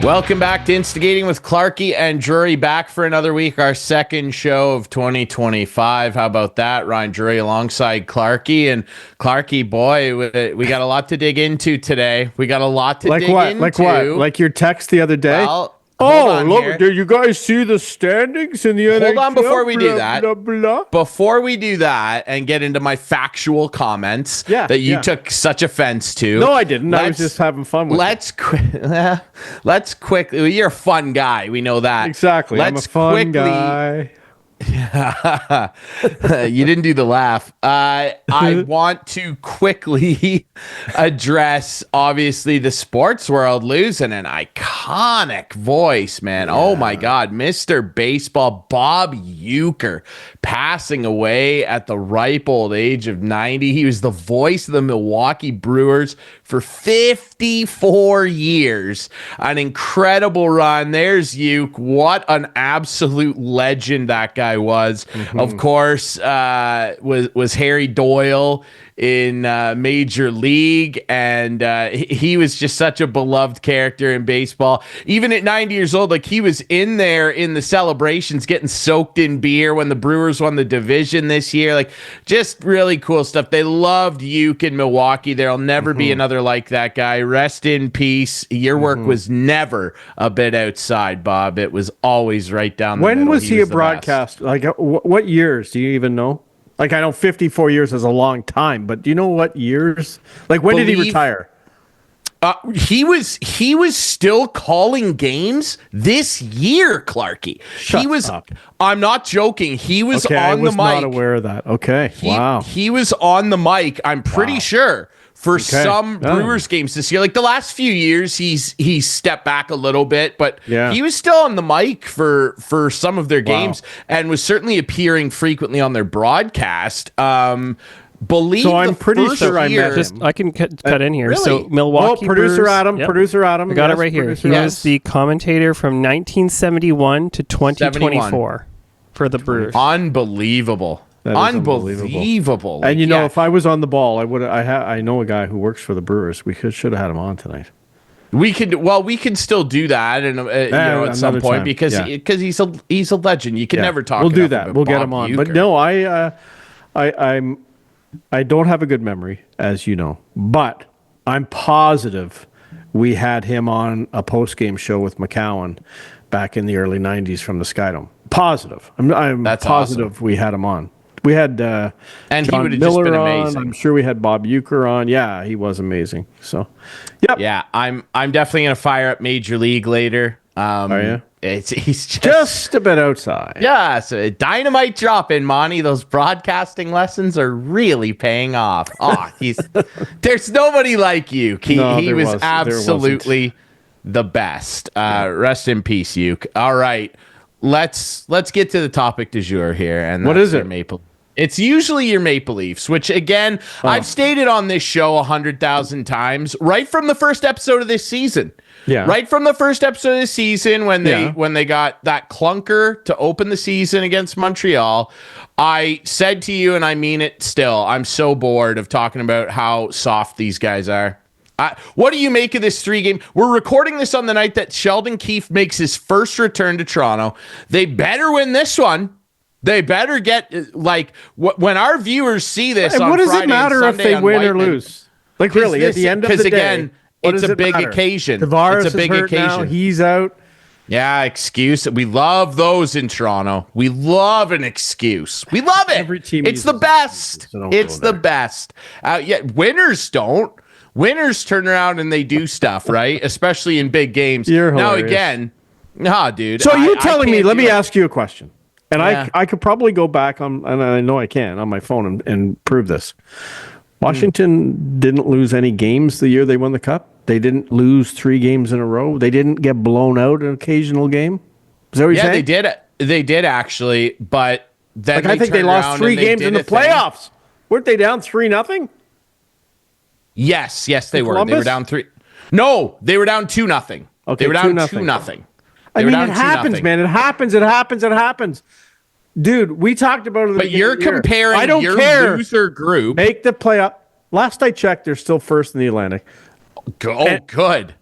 Welcome back to Instigating with Clarkey and Drury, back for another week, our second show of 2025. How about that? Ryan Drury alongside Clarkey. And Clarkey, boy, we got a lot to dig into today. We got a lot to dig into. Like what? Like your text the other day? Well, look, did you guys see the standings in the NHL? Hold on before we do that. Blah, blah, blah. Before we do that and get into my factual comments that you took such offense to. No, I didn't. I was just having fun with it. Let's quickly. You're a fun guy. We know that. Exactly. I'm a fun guy. You didn't do the laugh. I want to quickly address, obviously, the sports world losing an iconic voice, man. Oh my God, Mr. Baseball, Bob Uecker, passing away at the ripe old age of 90. He was the voice of the Milwaukee Brewers for 54 years. An incredible run. There's Ueck. What an absolute legend that guy was. Of course, was Harry Doyle in Major League, and he was just such a beloved character in baseball. Even at 90 years old, like, he was in there in the celebrations getting soaked in beer when the Brewers won the division this year. Like, just really cool stuff. They loved Ueck in Milwaukee. There'll never be another like that guy. Rest in peace. Your work was never a bit outside, Bob. It was always right down the middle. When was he a the broadcast? Like, what years? Do you even know? Like, I know 54 years is a long time, but do you know what years? Like, when did he retire? He was still calling games this year, Clarkey. Shut up. I'm not joking. He was on the mic. I was not aware of that. Okay. Wow. He was on the mic, I'm pretty sure, for some Brewers games this year. Like, the last few years, he's stepped back a little bit, but he was still on the mic for some of their games and was certainly appearing frequently on their broadcast. So I'm pretty sure I met him. I can cut in here. Really? So Milwaukee producer Brewers, Adam, producer Adam. I got it right here. He was the commentator from 1971 to 2024 for the Brewers. Unbelievable. Unbelievable. And you know, if I was on the ball, I would. I know a guy who works for the Brewers. We should have had him on tonight. We can still do that, and at some point, because he's a legend. You can never talk. We'll do that. We'll Bob get him on. Uecker. But no, I don't have a good memory, as you know, but I'm positive we had him on a post-game show with McCowan back in the early 90s from the Skydome. Positive. I'm That's positive awesome. We had him on. We had and John he would have Miller just been on. amazing. I'm sure we had Bob Uecker on. Yeah, he was amazing. So, yep. Yeah, I'm definitely gonna fire up Major League later. Are you? He's Just a bit outside. Yeah, so dynamite drop in, Monty. Those broadcasting lessons are really paying off. There's nobody like you. He was absolutely the best. Rest in peace, Ueck. All right, let's get to the topic du jour here. And what is it? It's usually your Maple Leafs, which, again, I've stated on this show 100,000 times, right from the first episode of this season. Yeah. Right from the first episode of the season, when they got that clunker to open the season against Montreal, I said to you, and I mean it still, I'm so bored of talking about how soft these guys are. What do you make of this 3-game? We're recording this on the night that Sheldon Keefe makes his first return to Toronto. They better win this one. They better get, when our viewers see this on Friday what does it matter if they win or lose? Like, really, at the end of the day. Because, again, it's a big occasion. Tavares it's a big is hurt occasion. now. He's out. Yeah, excuse. We love those in Toronto. We love an excuse. We love it. Every team it's the best. It's the best. Winners don't. Winners turn around and they do stuff, right? Especially in big games. You're now, hilarious. again, dude. So you're telling me, let me ask you a question. And I could probably go back on, and I know I can, on my phone and prove this. Washington didn't lose any games the year they won the Cup. They didn't lose 3 games in a row. They didn't get blown out an occasional game. Is that what you're saying? They did. They did, actually, but then I think they lost 3 games in the playoffs. Weren't they down 3-0? Yes, they were. Columbus? They were down 3. No, they were down 2-0. Okay, they were down 2-0. 2-0. I mean, it happens, man. It happens. Dude, we talked about it. But you're comparing your loser group. Make the playoff. Last I checked, they're still first in the Atlantic. Good.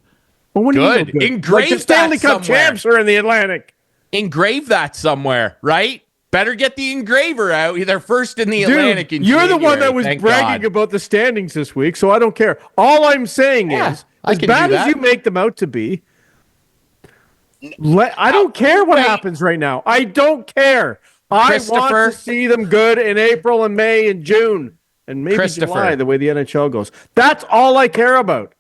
Well, what do you Good. know good? Engrave the Stanley that Cup somewhere. champs are in the Atlantic. Engrave that somewhere, right? Better get the engraver out. They're first in the Dude, Atlantic in you're January. the one that was Thank bragging God. about the standings this week, so I don't care. All I'm saying is, I as can bad do as that. you make them out to be, I don't care what happens right now. I don't care. I want to see them good in April and May and June and maybe July, the way the NHL goes. That's all I care about.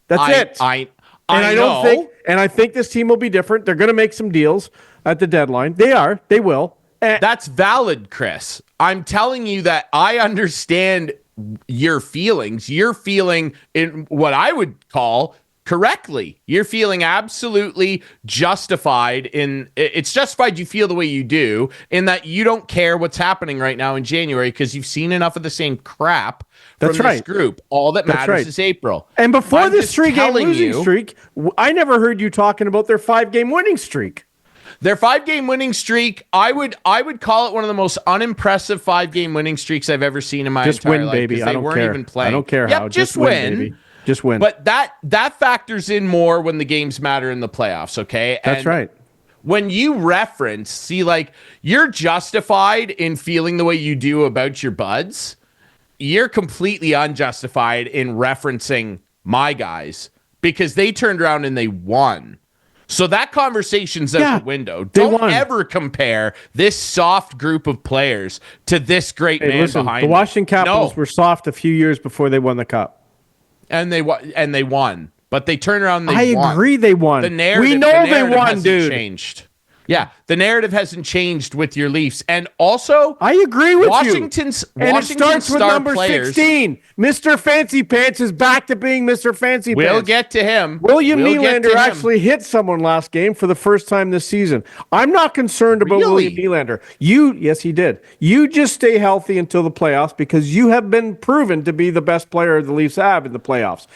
That's it. I don't think, and I think this team will be different. They're going to make some deals at the deadline. They are. They will. That's valid, Chris. I'm telling you that I understand your feelings. You're feeling in what I would call correctly. You're feeling absolutely justified it's justified you feel the way you do in that you don't care what's happening right now in January because you've seen enough of the same crap from this group. All that matters is April. And before this 3-game losing streak, I never heard you talking about their 5-game winning streak. Their 5-game winning streak, I would call it one of the most unimpressive 5-game winning streaks I've ever seen in my entire life. Baby. They weren't even playing. I don't care how. Just win, baby. Just win. But that factors in more when the games matter in the playoffs, okay? That's right. When you reference, you're justified in feeling the way you do about your buds. You're completely unjustified in referencing my guys because they turned around and they won. So that conversation's out the window. Don't ever compare this soft group of players to this great man behind the Washington Capitals were soft a few years before they won the Cup. And they won. But they turned around and they won. I agree they won. The narrative, we know they won, hasn't dude. Changed. Yeah, the narrative hasn't changed with your Leafs. And also, I agree with Washington's you. And it starts with number players, 16. Mr. Fancy Pants is back to being Mr. Fancy Pants. We'll get to him. William Nylander actually hit someone last game for the first time this season. I'm not concerned about William Nylander. Yes, he did. You just stay healthy until the playoffs because you have been proven to be the best player the Leafs have in the playoffs.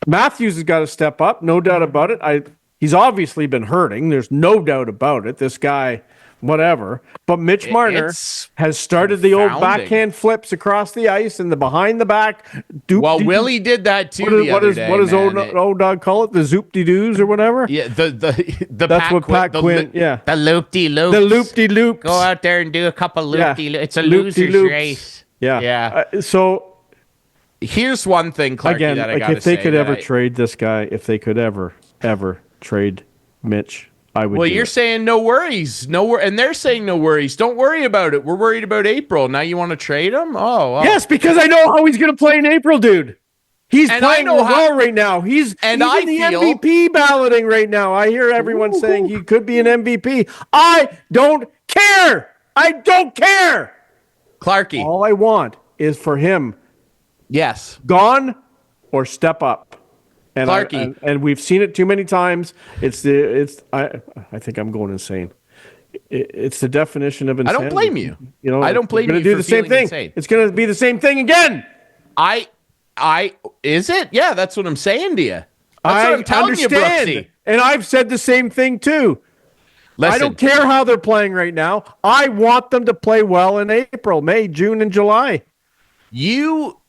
Matthews has got to step up, no doubt about it. He's obviously been hurting. There's no doubt about it. This guy, whatever. But Mitch Marner has started the old backhand flips across the ice and the behind the back. Willie did that too. What does old dog call it? The zoop-de-doos or whatever? Yeah, the that's what Pat Quinn. Yeah, the loop-de-loops. The loop-de-loops. Go out there and do a couple loop-de-loops. It's a loser's race. Yeah. So here's one thing, Clarkey, again, that I got to say. If they could ever trade this guy, if they could ever trade Mitch, I would. Well, you're saying no worries, and they're saying no worries. Don't worry about it. We're worried about April. Now you want to trade him? Oh, yes, because I know how he's going to play in April, dude. He's playing well right now. He's in the MVP balloting right now. I hear everyone saying he could be an MVP. I don't care. I don't care. Clarkey. All I want is for him, gone or step up. And Clarkey. And we've seen it too many times. I think I'm going insane. It's the definition of insanity. I don't blame you. I don't blame you. Going to do the same thing. Insane. It's going to be the same thing again. Is it? Yeah, that's what I'm saying to you. That's what I'm telling you, Brooksy. And I've said the same thing too. Listen, I don't care how they're playing right now. I want them to play well in April, May, June, and July.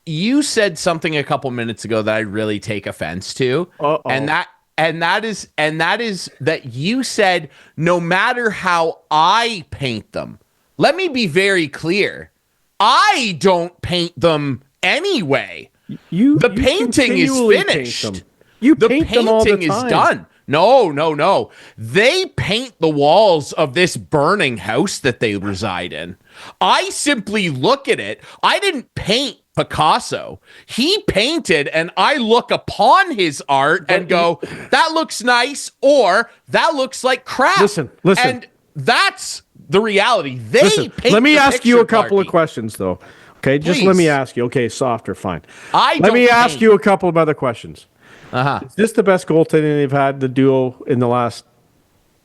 You said something a couple minutes ago that I really take offense to. And that is that you said no matter how I paint them. Let me be very clear. I don't paint them anyway. The painting is finished. The painting is done. No. They paint the walls of this burning house that they reside in. I simply look at it. I didn't paint Picasso. He painted, and I look upon his art and go, that looks nice, or that looks like crap. Listen. And that's the reality. Let me ask you a couple of questions, though. Okay, just let me ask you. Okay, softer, fine. Let me ask you a couple of other questions. Is this the best goaltending they've had, the duo, in the last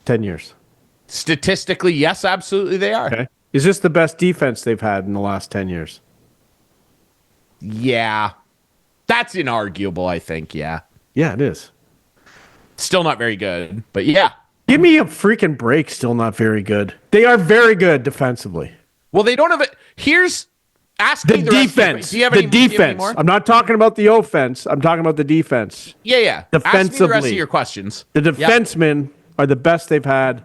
10 years? Statistically, yes, absolutely they are. Okay. Is this the best defense they've had in the last 10 years? Yeah. That's inarguable, I think, yeah. Yeah, it is. Still not very good, but yeah. Give me a freaking break, still not very good. They are very good defensively. Well, they don't have it. Ask The me the rest of your- defense. Do you have The any, do you have any defense. more? I'm not talking about the offense. I'm talking about the defense. Yeah. Ask me the rest of Defensively. your questions. The Yep. defensemen are the best they've had.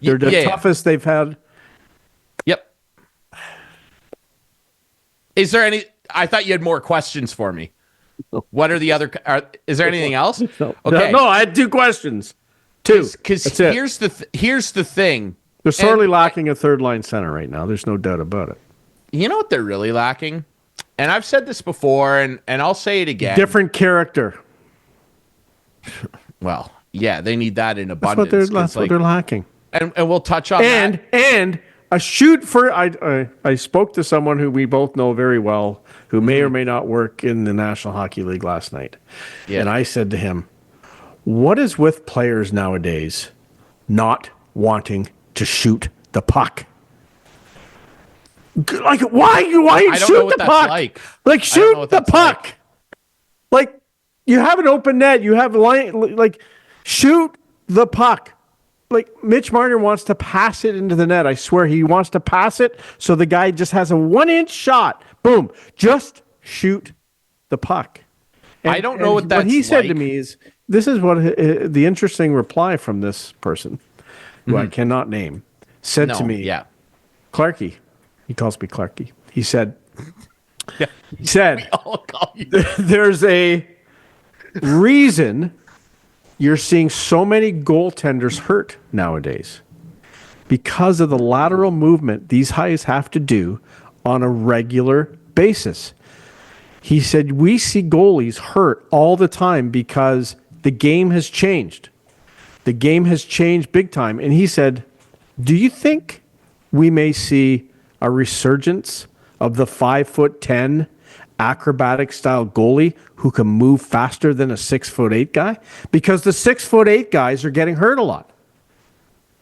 They're the Yeah. toughest they've had. Yep. Is there any? I thought you had more questions for me. What are the other? Is there anything else? Okay. No, I had 2 questions. 2. Because That's it. here's the thing. They're sorely lacking a third line center right now. There's no doubt about it. You know what they're really lacking? And I've said this before, and I'll say it again. Different character. Well, yeah, they need that in That's abundance. what they're lacking. And we'll touch on that. And a shoot for I spoke to someone who we both know very well, who may or may not work in the National Hockey League last night. Yeah. And I said to him, what is with players nowadays not wanting to shoot the puck? Like, why you I don't know shoot what the that's puck? like. Like, I don't know shoot what the that's puck. Like, you have an open net. You have line. Like, shoot the puck. Like, Mitch Marner wants to pass it into the net. I swear he wants to pass it so the guy just has a 1-inch shot. Boom. Just shoot the puck. I don't know what that's What he said to like. me is, this is what the interesting reply from this person, who I cannot name, said to me. Yeah. Clarkey. He calls me Clarkey. He said, I'll call you. there's a reason you're seeing so many goaltenders hurt nowadays because of the lateral movement these guys have to do on a regular basis. He said, we see goalies hurt all the time because the game has changed. The game has changed big time. And he said, do you think we may see a resurgence of the 5'10" acrobatic style goalie who can move faster than a 6'8" guy? Because the 6'8" guys are getting hurt a lot.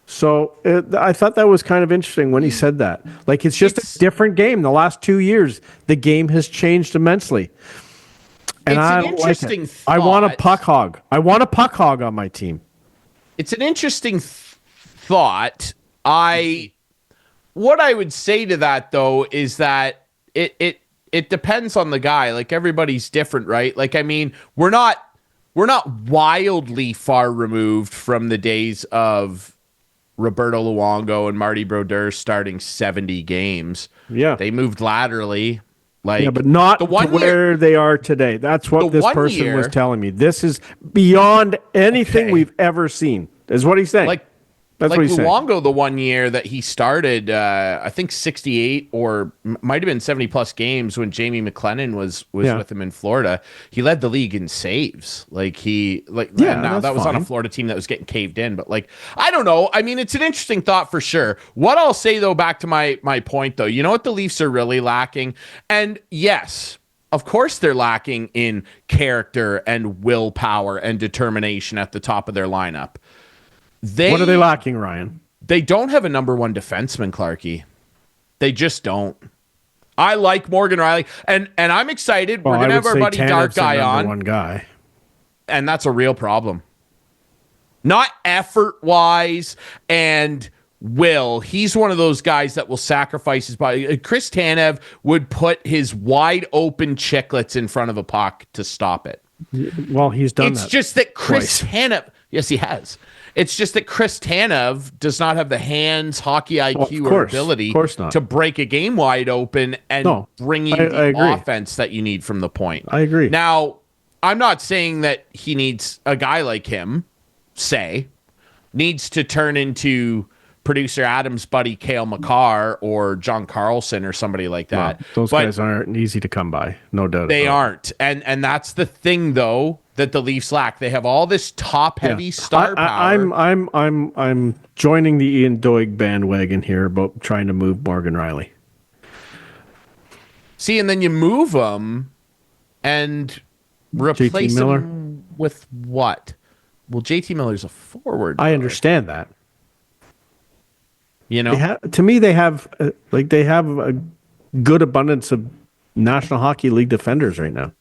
So I thought that was kind of interesting when he said that. Like, it's just a different game. The last 2 years, the game has changed immensely. And It's I an don't interesting like it. I want a thought. puck hog. I want a puck hog on my team. It's an interesting thought. What I would say to that, though, is that it depends on the guy. Like, everybody's different, right? Like, I mean, we're not wildly far removed from the days of Roberto Luongo and Marty Brodeur starting 70 games. Yeah. They moved laterally. Like, Yeah, but not the to one where they are today. That's what The this 1 person year- was telling me. This is beyond anything Okay. we've ever seen, is what he's saying. That's like what he's saying. Luongo, the 1 year that he started, I think 68 or might have been 70 plus games when Jamie McLennan was Yeah. with him in Florida. He led the league in saves. Now that's that was on a fine. Florida team that was getting caved in. But I don't know. I mean, it's an interesting thought for sure. What I'll say though, back to my point though, you know what the Leafs are really lacking? And yes, of course they're lacking in character and willpower and determination at the top of their lineup. What are they lacking, Ryan? They don't have a number one defenseman, Clarkey. They just don't. I like Morgan Riley, and I'm excited. We're gonna have our buddy DartGuy on, One guy. and that's a real problem. Not effort wise and will. He's one of those guys that will sacrifice his body. Chris Tanev would put his wide open chicklets in front of a puck to stop it. Well, he's done It's that. just that Chris twice. Tanev, yes, he has. It's just that Chris Tanev does not have the hands, hockey IQ, or ability Of course not. to break a game wide open and No, bring you I the agree. offense that you need from the point. I agree. Now, I'm not saying that he needs a guy like him, needs to turn into producer Adam's buddy Cale Makar or John Carlson or somebody like that. Well, those But guys aren't easy to come by, no doubt. they about it. aren't. And that's the thing though that the Leafs lack. They have all this top heavy star power. I'm joining the Ian Doig bandwagon here about trying to move Morgan Riley. See, and then you move them and replace Miller? them with what? Well, JT Miller's a forward. I understand that. You know, To me, they have a good abundance of National Hockey League defenders right now.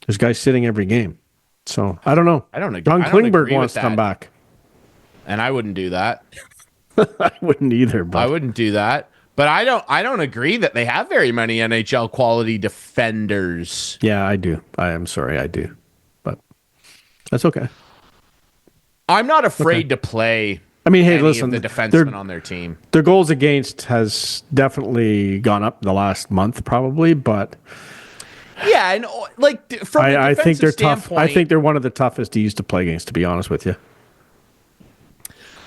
There's guys sitting every game. So I don't know. I don't agree. John I don't Klingberg agree wants with to come that. back. and I wouldn't do that. I wouldn't either. But I wouldn't do that. But I don't agree that they have very many NHL quality defenders. Yeah, I do. I am sorry, I do. But that's okay. I'm not afraid to play. I mean, hey, any listen, of the defensemen on their team. Their goals against has definitely gone up the last month, probably, but yeah, and like from I think they're tough. I think they're one of the toughest D's to play against, to be honest with you.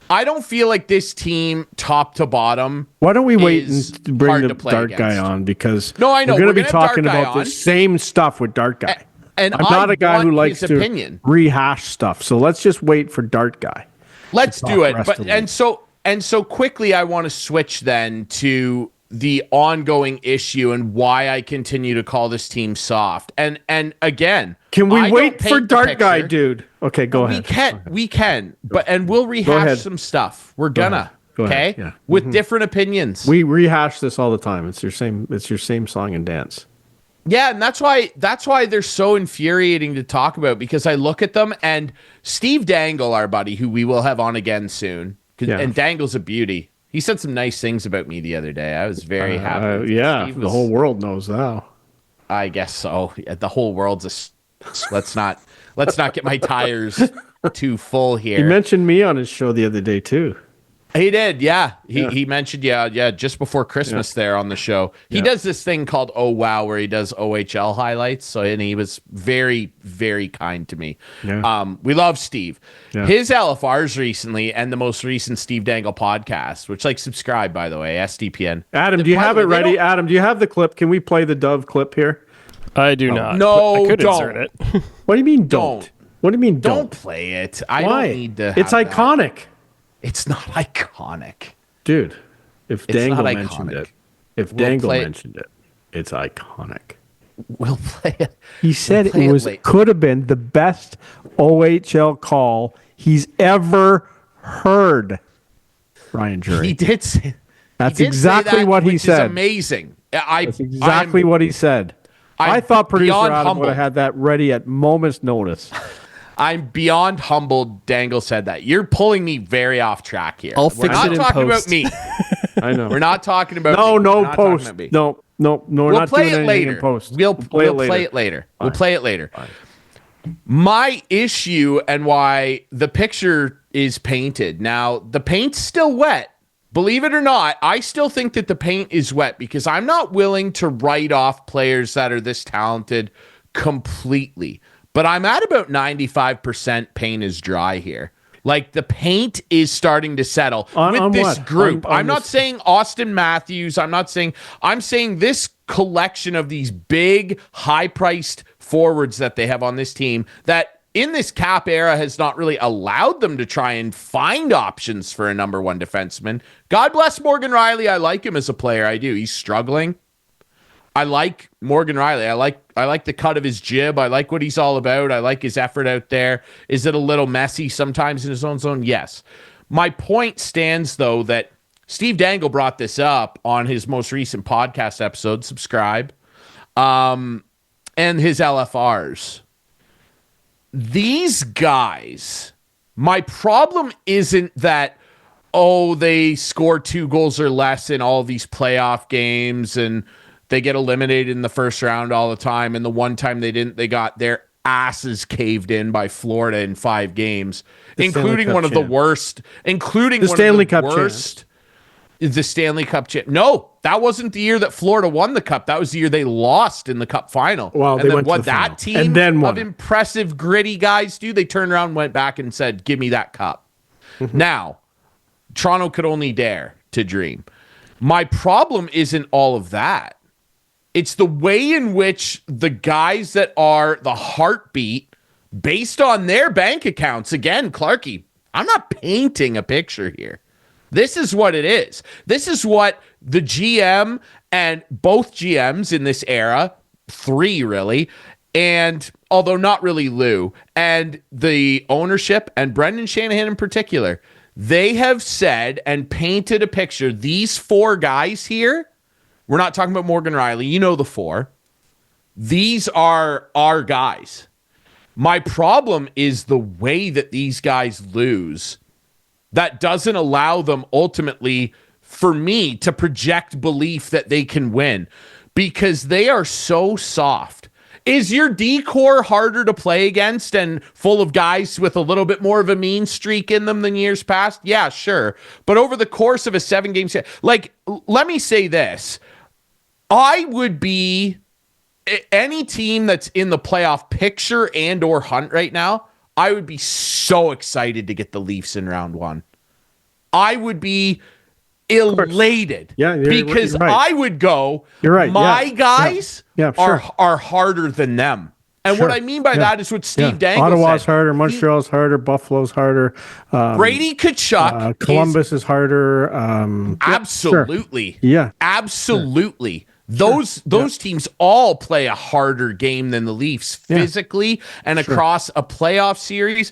I don't feel like this team, top to bottom. Why don't we wait and bring the Dart Guy against. on? Because no, I know we're going to be talking about the same stuff with Dart Guy. And I'm not a guy who likes to rehash stuff. So let's just wait for Dart Guy. Let's do it. But and so quickly, I want to switch then to the ongoing issue and why I continue to call this team soft. And again, can we wait for Dart Guy, dude? Okay, go ahead. We can. But we'll rehash some stuff. We're gonna. Okay? Yeah. With different opinions. We rehash this all the time. It's your same song and dance. Yeah, and that's why they're so infuriating to talk about, because I look at them and Steve Dangle, our buddy, who we will have on again soon, and Dangle's a beauty. He said some nice things about me the other day. I was very happy. The whole world knows now. I guess so. Yeah, the whole world's let's not get my tires too full here. He mentioned me on his show the other day too. He did, yeah. He mentioned, just before Christmas there on the show. He does this thing called Oh Wow, where he does OHL highlights. And he was very, very kind to me. Yeah. We love Steve. Yeah. His LFRs recently, and the most recent Steve Dangle podcast, which subscribe, by the way, SDPN. Adam, do you have it ready? Adam, do you have the clip? Can we play the Dove clip here? I do not. No, I could don't. insert it. What do you mean don't? What do you mean don't play it? I Why? don't need to. It's iconic. That. It's not iconic. Dude, if Dangle mentioned it, it's iconic. We'll play it. He said it could have been the best OHL call he's ever heard. Ryan Drury. He did say That's exactly what he said. It's amazing. That's exactly what he said. I thought producer Adam would have had that ready at moment's notice. I'm beyond humbled Dangle said that. You're pulling me very off track here. I'll fix it in post. We're not talking about me. I know. We're not talking about No post. No, we're not doing anything in post. We'll play it later. Fine. We'll play it later. Fine. My issue and why the picture is painted. Now, the paint's still wet. Believe it or not, I still think that the paint is wet, because I'm not willing to write off players that are this talented completely. But I'm at about 95% paint is dry here. Like, the paint is starting to settle with this group. I'm not saying Austin Matthews. I'm saying this collection of these big, high-priced forwards that they have on this team that in this cap era has not really allowed them to try and find options for a number one defenseman. God bless Morgan Riley. I like him as a player. I do. He's struggling. I like Morgan Riley. I like the cut of his jib. I like what he's all about. I like his effort out there. Is it a little messy sometimes in his own zone? Yes. My point stands, though, that Steve Dangle brought this up on his most recent podcast episode. Subscribe. And his LFRs. These guys, my problem isn't that, they score 2 goals or less in all these playoff games and they get eliminated in the first round all the time. And the one time they didn't, they got their asses caved in by Florida in 5 games, including one of the worst, the Stanley Cup champ. No, that wasn't the year that Florida won the cup. That was the year they lost in the cup final. Well, and they went to the that final. Team and then of impressive, gritty guys do. They turned around, went back and said, give me that cup. Now, Toronto could only dare to dream. My problem isn't all of that. It's the way in which the guys that are the heartbeat based on their bank accounts. Again, Clarkey, I'm not painting a picture here. This is what it is. This is what the GM and both GMs in this era, 3 really, and although not really Lou, and the ownership and Brendan Shanahan in particular, they have said and painted a picture. These 4 guys here, we're not talking about Morgan Riley. You know the 4. These are our guys. My problem is the way that these guys lose. That doesn't allow them ultimately for me to project belief that they can win because they are so soft. Is your D-core harder to play against and full of guys with a little bit more of a mean streak in them than years past? Yeah, sure. But over the course of a 7-game set, like, let me say this. I would be any team that's in the playoff picture and or hunt right now, I would be so excited to get the Leafs in round 1. I would be elated. Yeah, because you're right. I would go, you're right. My guys sure. are harder than them. And what I mean by that is what Steve Dangle Ottawa's said. harder, Montreal's harder, Buffalo's harder. Brady Tkachuk. Columbus is harder. Absolutely. Sure. Yeah. Absolutely. Those teams all play a harder game than the Leafs physically and across a playoff series.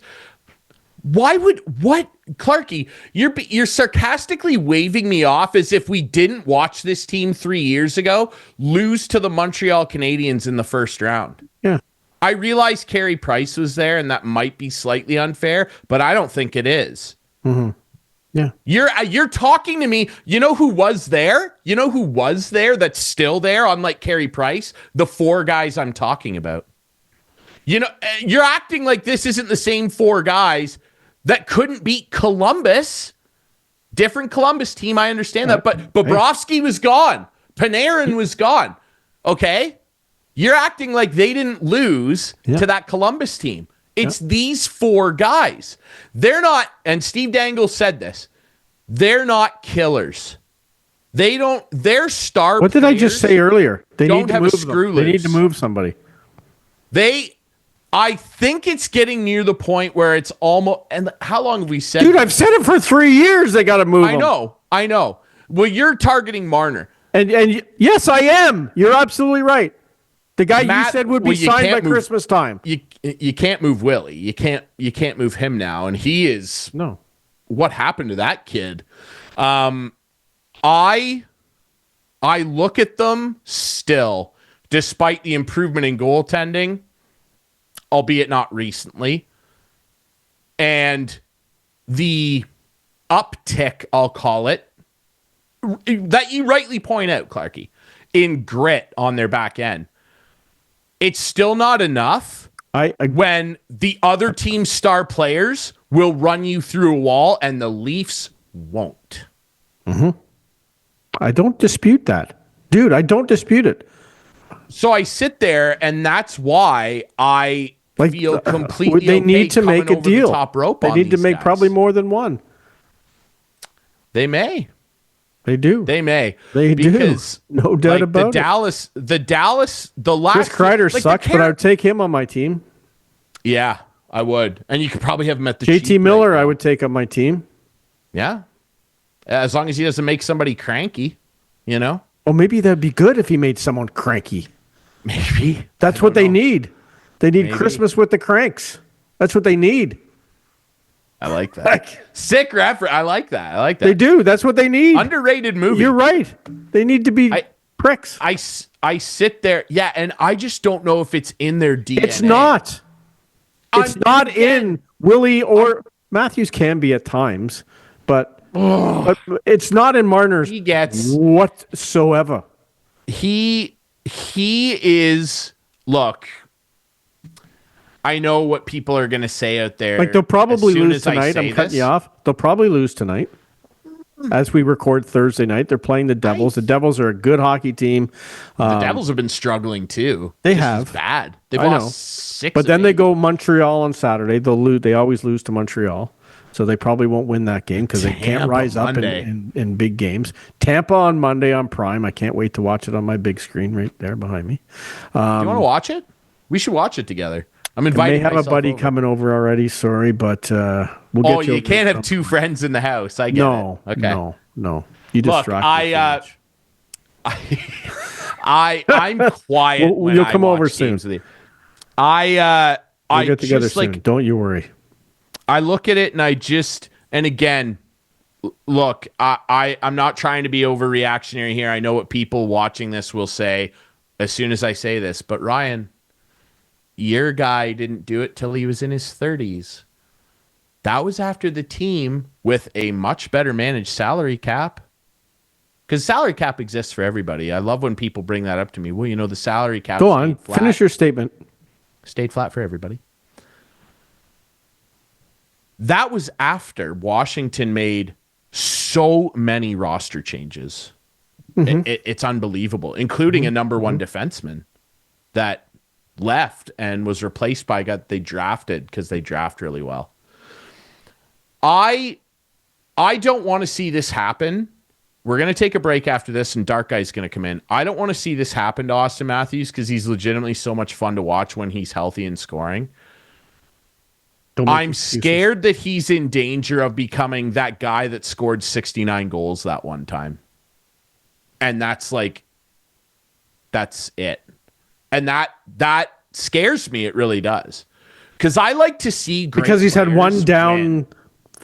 Clarkey, you're sarcastically waving me off as if we didn't watch this team 3 years ago lose to the Montreal Canadiens in the first round. Yeah. I realize Carey Price was there and that might be slightly unfair, but I don't think it is. Mm-hmm. Yeah. You're talking to me. You know who was there? You know who was there that's still there, unlike Carey Price? The 4 guys I'm talking about. You know, you're acting like this isn't the same 4 guys that couldn't beat Columbus. Different Columbus team, I understand that. But Bobrovsky was gone. Panarin was gone. Okay? You're acting like they didn't lose to that Columbus team. It's these 4 guys. They're not, and Steve Dangle said this, they're not killers. Their star What did I just say earlier? They don't need to have move a screw loose. They need to move somebody. I think it's getting near the point where it's almost, and how long have we said? Dude, I've said it for 3 years. They got to move him. I know. Well, you're targeting Marner. And yes, I am. You're absolutely right. The guy you said would be signed by Christmas time. You can't move Willie. You can't move him now. And he is what happened to that kid? I look at them still, despite the improvement in goaltending, albeit not recently, and the uptick, I'll call it, that you rightly point out, Clarkey, in grit on their back end. It's still not enough when the other team's star players will run you through a wall and the Leafs won't. Mm-hmm. I don't dispute that. Dude, I don't dispute it. So I sit there, and that's why I feel completely they need to make a deal. The top rope they need to make probably more than one. They may. They do. They may. They because, do. No doubt about it. The last Chris Kreider sucks, but I would take him on my team. Yeah, I would. And you could probably have him at the JT Miller, I would take on my team. Yeah. As long as he doesn't make somebody cranky, you know? Well, maybe that'd be good if he made someone cranky. Maybe. That's what they need. They need Christmas with the cranks. That's what they need. I like that. Sick reference. I like that. They do. That's what they need. Underrated movie. You're right. They need to be pricks. I sit there. Yeah, and I just don't know if it's in their DNA. It's not. It's not in Willie or Matthews can be at times, but it's not in Marner's whatsoever. He is, look, I know what people are going to say out there. Like, they'll probably lose tonight. I'm cutting you off. They'll probably lose tonight. As we record Thursday night, they're playing the Devils. The Devils are a good hockey team. The Devils have been struggling too. They have. Bad. They've lost 6. But then they go Montreal on Saturday. They'll lose. They always lose to Montreal. So they probably won't win that game because they can't rise up in big games. Tampa on Monday on Prime. I can't wait to watch it on my big screen right there behind me. Do you want to watch it? We should watch it together. I'm inviting. I may have a buddy coming over already. Sorry, but we'll get you. You can't have 2 friends in the house. I get it. Okay. No. You distract me. I'm quiet. You'll come over soon. I get together soon. Don't you worry. I look at it and again, look, I'm not trying to be overreactionary here. I know what people watching this will say as soon as I say this, but Ryan, your guy didn't do it till he was in his 30s. That was after the team with a much better managed salary cap Because salary cap exists for everybody. I love when people bring that up to me. Well, the salary cap. Go on, finish your statement. Stayed flat for everybody. That was after Washington made so many roster changes. It's unbelievable, including a number one defenseman that left and was replaced by a guy they drafted because they draft really well. I don't want to see this happen. We're going to take a break after this, and DartGuy's going to come in. I don't want to see this happen to Austin Matthews because he's legitimately so much fun to watch when he's healthy and scoring. I'm scared that he's in danger of becoming that guy that scored 69 goals that one time. And that's it. And that scares me. It really does. Because I like to see great because he's had one down win.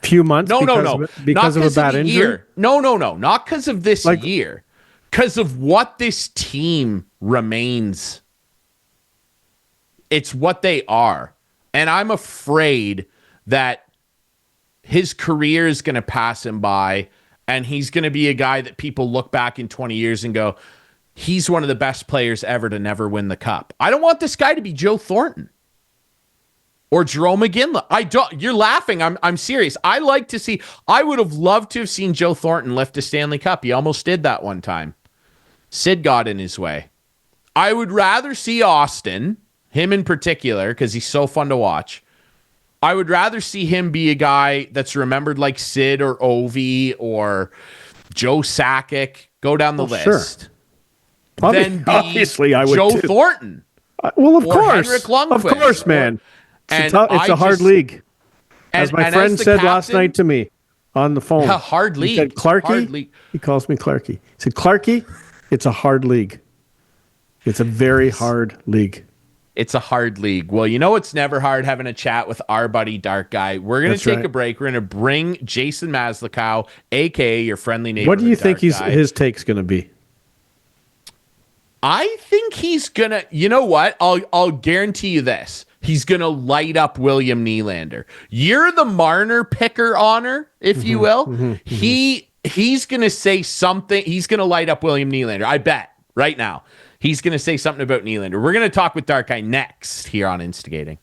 Few months. No. Because of a bad injury. Year. No. Not because of this year. Because of what this team remains. It's what they are. And I'm afraid that his career is going to pass him by, and he's going to be a guy that people look back in 20 years and go, he's one of the best players ever to never win the cup. I don't want this guy to be Joe Thornton or Jerome McGinley. You're laughing. I'm serious. I would have loved to have seen Joe Thornton lift a Stanley Cup. He almost did that one time. Sid got in his way. I would rather see Austin, him in particular, because he's so fun to watch. I would rather see him be a guy that's remembered like Sid or Ovi or Joe Sakic. Go down the list. Sure. Than obviously, I would Joe too. Thornton. Well, of or course. Henrik Lundqvist, of course, man. It's a hard league. As my friend said last night to me on the phone. A hard league. He said, Clarkey. He calls me Clarkey. He said, Clarkey, it's a hard league. It's a very hard league. It's a hard league. Well, it's never hard having a chat with our buddy DartGuy. We're going to take a break. We're going to bring Jason Maslakow, a.k.a. your friendly neighbor. What do you think his take's going to be? I think he's going to... You know what? I'll guarantee you this. He's going to light up William Nylander. You're the Marner picker honor, if you will. He's going to say something. He's going to light up William Nylander. I bet right now. He's going to say something about Nylander. We're going to talk with DartGuy next here on Instigating.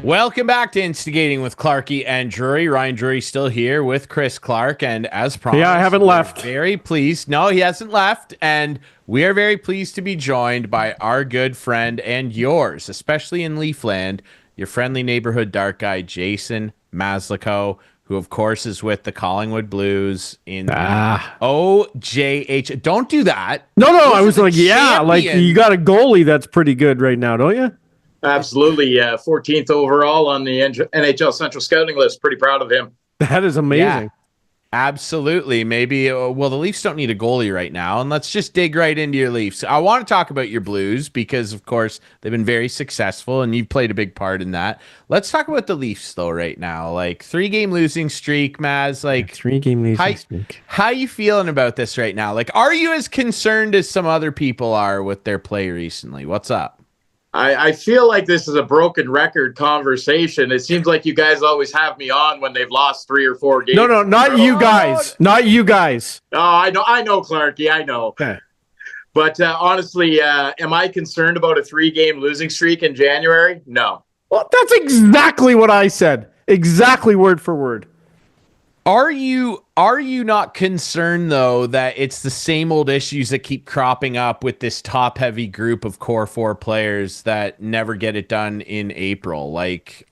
Welcome back to Instigating with Clarkey and Drury. Ryan Drury still here with Chris Clark. And as promised, I haven't left. Very pleased. No, he hasn't left. And we are very pleased to be joined by our good friend and yours, especially in Leafland, your friendly neighborhood DartGuy, Jason Maslakow, who, of course, is with the Collingwood Blues in OJH. Don't do that. No, I was like, you got a goalie that's pretty good right now, don't you? Absolutely, 14th overall on the NHL Central Scouting list. Pretty proud of him. That is amazing. Yeah, absolutely. Maybe, the Leafs don't need a goalie right now, and let's just dig right into your Leafs. I want to talk about your Blues because, of course, they've been very successful, and you've played a big part in that. Let's talk about the Leafs, though, right now. 3-game losing streak, Maz. 3-game losing streak. How you feeling about this right now? Are you as concerned as some other people are with their play recently? What's up? I feel like this is a broken record conversation. It seems like you guys always have me on when they've lost 3 or 4 games. No, not you guys. Not you guys. Oh, I know, Clarkey. I know. Okay. But honestly, am I concerned about a 3-game losing streak in January? No. Well, that's exactly what I said. Exactly word for word. Are you not concerned, though, that it's the same old issues that keep cropping up with this top-heavy group of core 4 players that never get it done in April?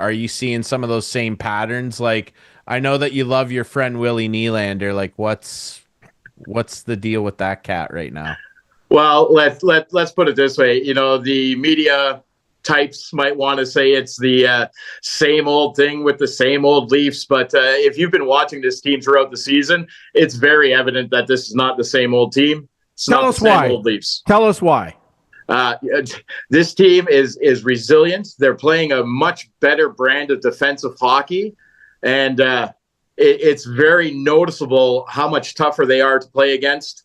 Are you seeing some of those same patterns? I know that you love your friend Willie Nylander. What's the deal with that cat right now? Well, let's put it this way. The media types might want to say it's the same old thing with the same old Leafs. But if you've been watching this team throughout the season, it's very evident that this is not the same old team. Tell us why. Old Leafs. Tell us why. This team is resilient. They're playing a much better brand of defensive hockey. And it's very noticeable how much tougher they are to play against.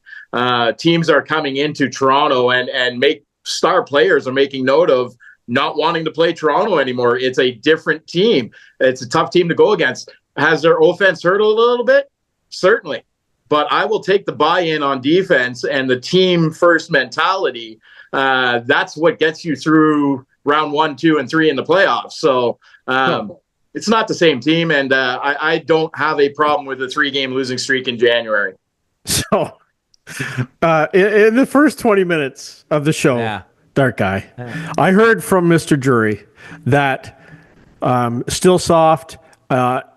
Teams are coming into Toronto and star players are making note of not wanting to play Toronto anymore. It's a different team. It's a tough team to go against. Has their offense hurt a little bit? Certainly. But I will take the buy-in on defense and the team-first mentality. That's what gets you through round 1, 2, and 3 in the playoffs. So it's not the same team, and I don't have a problem with a 3-game losing streak in January. So in the first 20 minutes of the show, DartGuy, I heard from Mr. Drury that still soft,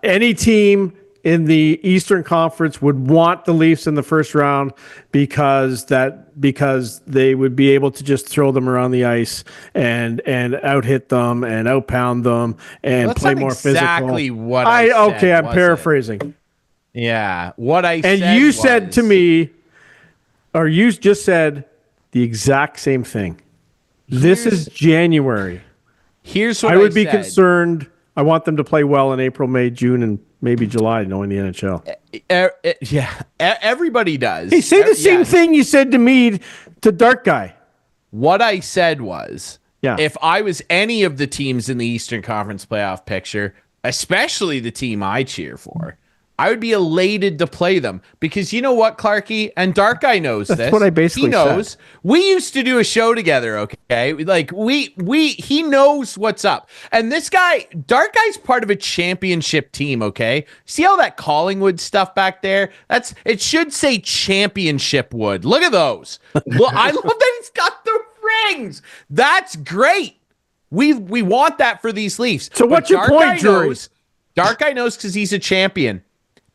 any team in the Eastern Conference would want the Leafs in the first round because they would be able to just throw them around the ice and out hit them and out pound them and play more physical. Exactly what I said. Okay, I'm paraphrasing. Yeah, what I said. And you said to me, or you just said the exact same thing. This is January. Here's what I would be concerned. I want them to play well in April, May, June, and maybe July, knowing the NHL. Everybody does. Hey, say the same thing you said to me to DartGuy. What I said was, if I was any of the teams in the Eastern Conference playoff picture, especially the team I cheer for, I would be elated to play them because you know what, Clarkey, and DartGuy knows this. That's what I basically He knows. said. We used to do a show together, okay? Like he knows what's up. And this guy, DartGuy's part of a championship team, okay? See all that Collingwood stuff back there? It should say championship wood. Look at those. Look, I love that he's got the rings. That's great. We want that for these Leafs. So what's your point, Drury? DartGuy knows because he's a champion.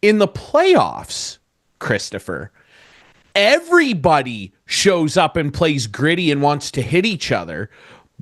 In the playoffs, Christopher, everybody shows up and plays gritty and wants to hit each other.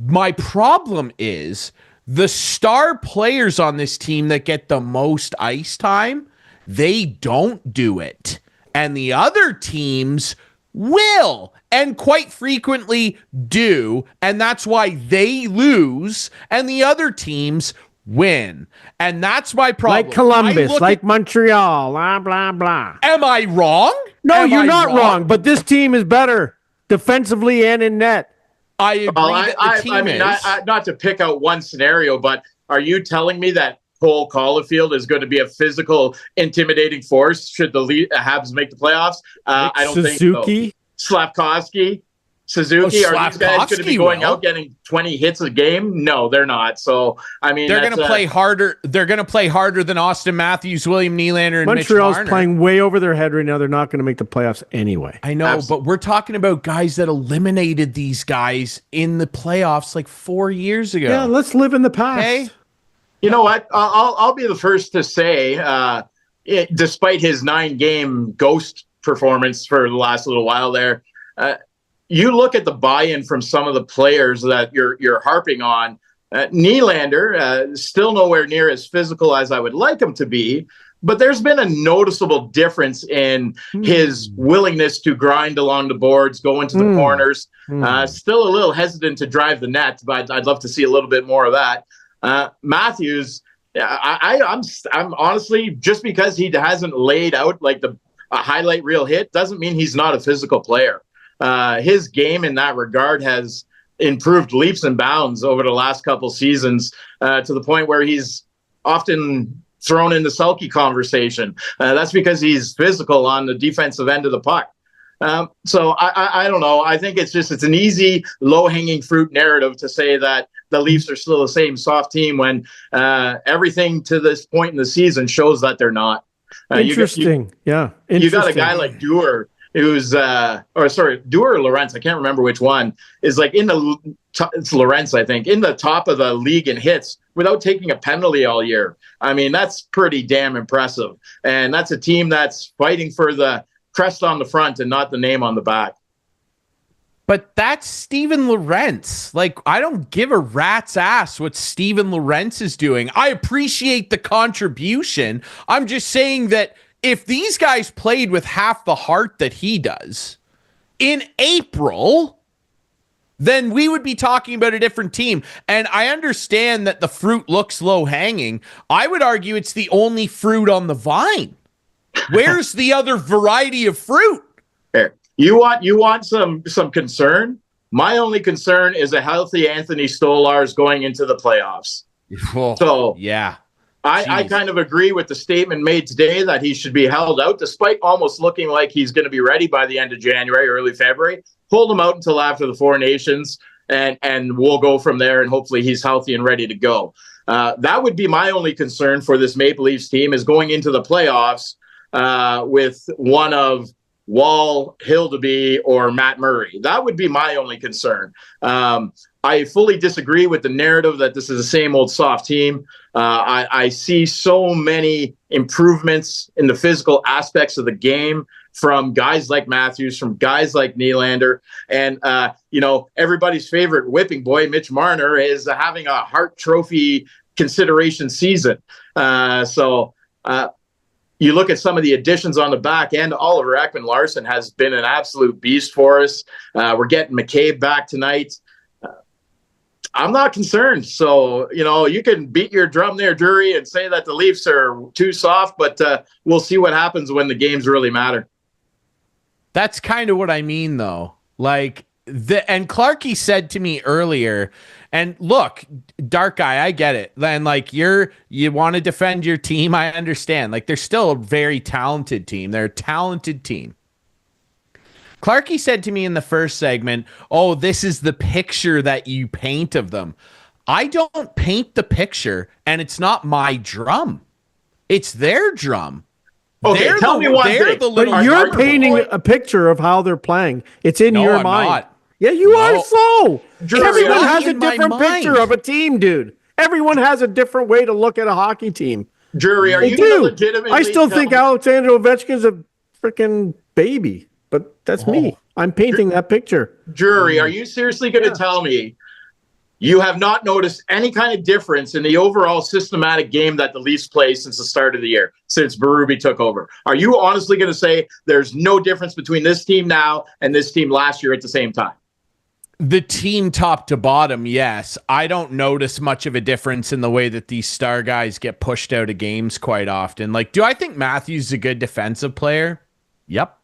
My problem is the star players on this team that get the most ice time, they don't do it. And the other teams will and quite frequently do. And that's why they lose and the other teams win. And that's my problem. Like Columbus, like Montreal, blah, blah, blah. Am I wrong? No, you're not wrong, but this team is better defensively and in net. I agree that the team is. Not to pick out one scenario, but are you telling me that Cole Caulfield is going to be a physical, intimidating force should the Habs make the playoffs? I don't think so. Slavkovsky, Suzuki, are these guys going to be going out getting 20 hits a game? No, they're not. So, I mean, they're going to play harder. They're going to play harder than Austin Matthews, William Nylander, and Montreal's Mitch Marner. Playing way over their head right now. They're not going to make the playoffs anyway. I know, but we're talking about guys that eliminated these guys in the playoffs like 4 years ago. Yeah, let's live in the past. Okay? You know what? I'll be the first to say, despite his 9-game ghost performance for the last little while there, you look at the buy-in from some of the players that you're harping on. Nylander, still nowhere near as physical as I would like him to be, but there's been a noticeable difference in his willingness to grind along the boards, go into the corners. Still a little hesitant to drive the net, but I'd love to see a little bit more of that. Matthews, I'm honestly, just because he hasn't laid out like a highlight reel hit doesn't mean he's not a physical player. His game in that regard has improved leaps and bounds over the last couple seasons to the point where he's often thrown in the sulky conversation. That's because he's physical on the defensive end of the puck. So I don't know. I think it's an easy, low-hanging fruit narrative to say that the Leafs are still the same soft team when everything to this point in the season shows that they're not. Interesting. You got a guy like Drury, who's Drury or Lawrence, I can't remember which one, is like it's Lawrence, I think, in the top of the league in hits without taking a penalty all year. I mean, that's pretty damn impressive. And that's a team that's fighting for the crest on the front and not the name on the back. But that's Steven Lorentz. Like, I don't give a rat's ass what Steven Lorentz is doing. I appreciate the contribution. I'm just saying that if these guys played with half the heart that he does in April, then we would be talking about a different team. And I understand that the fruit looks low hanging. I would argue it's the only fruit on the vine. Where's the other variety of fruit? You want some concern? My only concern is a healthy Anthony Stolarz going into the playoffs. So yeah, I kind of agree with the statement made today that he should be held out, despite almost looking like he's going to be ready by the end of January, early February. Hold him out until after the Four Nations, and we'll go from there, and hopefully he's healthy and ready to go. That would be my only concern for this Maple Leafs team, is going into the playoffs with one of Wall, Hildeby, or Matt Murray. That would be my only concern. I fully disagree with the narrative that this is the same old soft team. I see so many improvements in the physical aspects of the game from guys like Matthews, from guys like Nylander, and everybody's favorite whipping boy, Mitch Marner, is having a Hart Trophy consideration season. You look at some of the additions on the back end. Oliver Ekman-Larsson has been an absolute beast for us. We're getting McCabe back tonight. I'm not concerned. So, you can beat your drum there, Drury, and say that the Leafs are too soft, but we'll see what happens when the games really matter. That's kind of what I mean, though. And Clarkey said to me earlier, and look, DartGuy, I get it. Then you want to defend your team. I understand. They're still a very talented team. They're a talented team. Clarkey said to me in the first segment, "Oh, this is the picture that you paint of them." I don't paint the picture, and it's not my drum. It's their drum. Okay, tell me one thing. But you're painting a picture of how they're playing. It's in your mind. Not. Yeah, you are so. Drury, everyone has a different picture of a team, dude. Everyone has a different way to look at a hockey team. Drury, are you going to legitimately... I still think Alexander Ovechkin's a freaking baby, but that's me. I'm painting that picture. Drury, are you seriously going to tell me you have not noticed any kind of difference in the overall systematic game that the Leafs play since the start of the year, since Berube took over? Are you honestly going to say there's no difference between this team now and this team last year at the same time? The team top to bottom, yes. I don't notice much of a difference in the way that these star guys get pushed out of games quite often. Do I think Matthews is a good defensive player? Yep.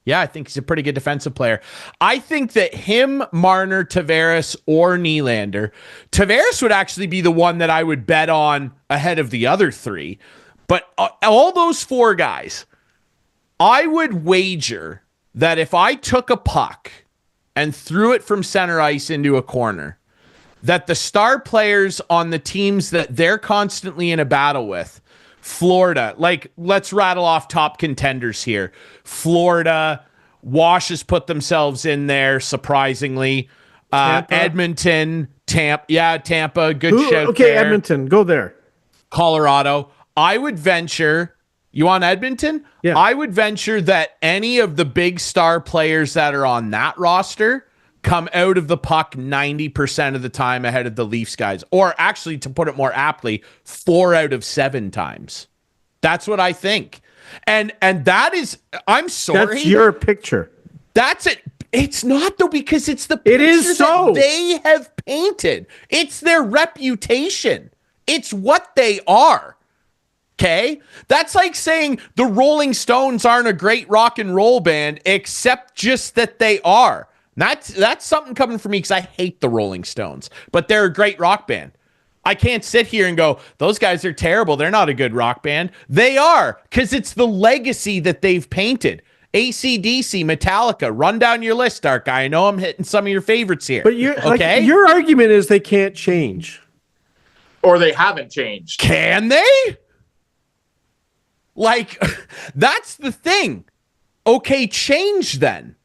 Yeah, I think he's a pretty good defensive player. I think that him, Marner, Tavares, or Nylander, Tavares would actually be the one that I would bet on ahead of the other three. But all those four guys, I would wager that if I took a puck and threw it from center ice into a corner, that the star players on the teams that they're constantly in a battle with, Florida, let's rattle off top contenders here. Florida, Wash has put themselves in there, surprisingly. Edmonton, Tampa, good shout okay, there. Edmonton, go there. Colorado. I would venture, you want Edmonton? Yeah. I would venture that any of the big star players that are on that roster come out of the puck 90% of the time ahead of the Leafs guys. Or actually, to put it more aptly, 4 out of 7 times. That's what I think. And that is, I'm sorry. That's your picture. That's it. It's not, though, because it's the picture that they have painted. It's their reputation. It's what they are. Okay? That's like saying the Rolling Stones aren't a great rock and roll band, except just that they are. That's something coming from me, because I hate the Rolling Stones, but they're a great rock band. I can't sit here and go, those guys are terrible. They're not a good rock band. They are, because it's the legacy that they've painted. AC/DC, Metallica, run down your list, DartGuy. I know I'm hitting some of your favorites here. But your argument is they can't change. Or they haven't changed. Can they? That's the thing. Okay, change then.